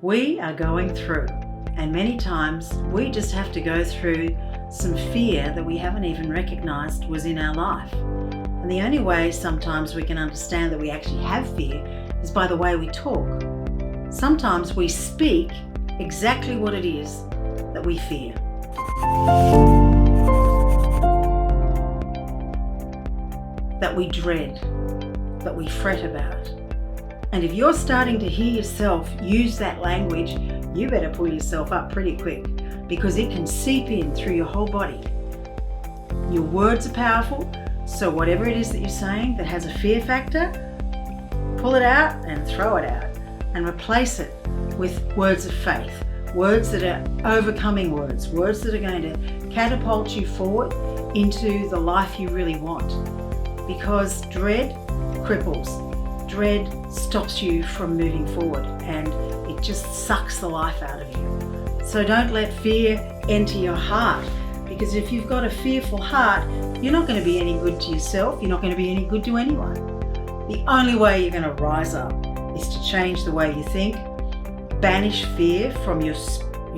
We are going through, and many times we just have to go through some fear that we haven't even recognized was in our life. And the only way sometimes we can understand that we actually have fear is by the way we talk. Sometimes we speak exactly what it is that we fear. That we dread, that we fret about. And if you're starting to hear yourself use that language, you better pull yourself up pretty quick, because it can seep in through your whole body. Your words are powerful, so whatever it is that you're saying that has a fear factor, pull it out and throw it out and replace it with words of faith, words that are overcoming words that are going to catapult you forward into the life you really want. Because dread cripples. Dread stops you from moving forward, and it just sucks the life out of you. So don't let fear enter your heart, because if you've got a fearful heart, you're not going to be any good to yourself. You're not going to be any good to anyone. The only way you're going to rise up is to change the way you think. Banish fear from your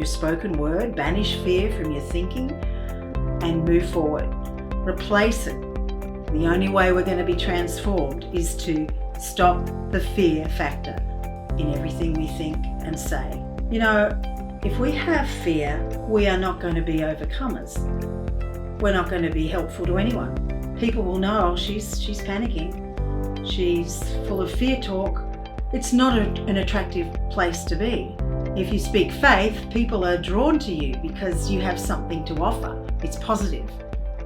spoken word. Banish fear from your thinking and move forward. Replace it. The only way we're going to be transformed is to stop the fear factor in everything we think and say. You know, if we have fear, we are not going to be overcomers. We're not going to be helpful to anyone. People will know, she's panicking. She's full of fear talk. It's not an attractive place to be. If you speak faith, people are drawn to you because you have something to offer. It's positive.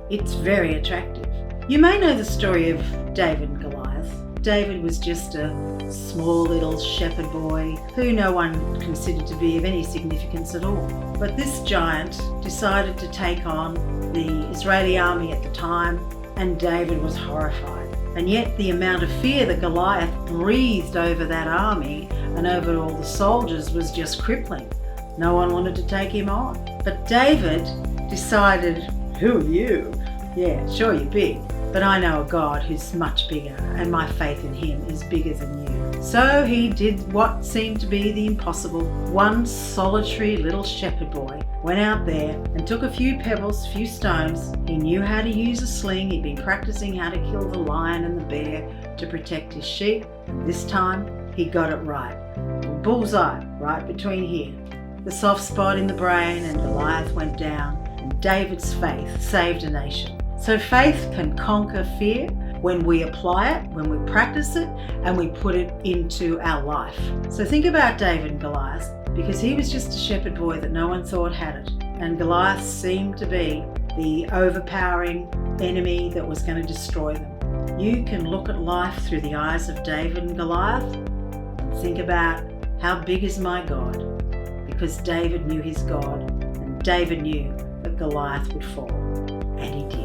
It's very attractive. You may know the story of David and Goliath. David was just a small little shepherd boy who no one considered to be of any significance at all. But this giant decided to take on the Israeli army at the time, and David was horrified. And yet the amount of fear that Goliath breathed over that army and over all the soldiers was just crippling. No one wanted to take him on. But David decided, who are you? Yeah, sure, you're big, but I know a God who's much bigger, and my faith in him is bigger than you. So he did what seemed to be the impossible. One solitary little shepherd boy went out there and took a few pebbles, few stones. He knew how to use a sling. He'd been practicing how to kill the lion and the bear to protect his sheep. And this time he got it right. Bullseye, right between here. The soft spot in the brain, and Goliath went down, and David's faith saved a nation. So faith can conquer fear when we apply it, when we practice it, and we put it into our life. So think about David and Goliath, because he was just a shepherd boy that no one thought had it. And Goliath seemed to be the overpowering enemy that was going to destroy them. You can look at life through the eyes of David and Goliath and think about, how big is my God? Because David knew his God, and David knew that Goliath would fall. And he did.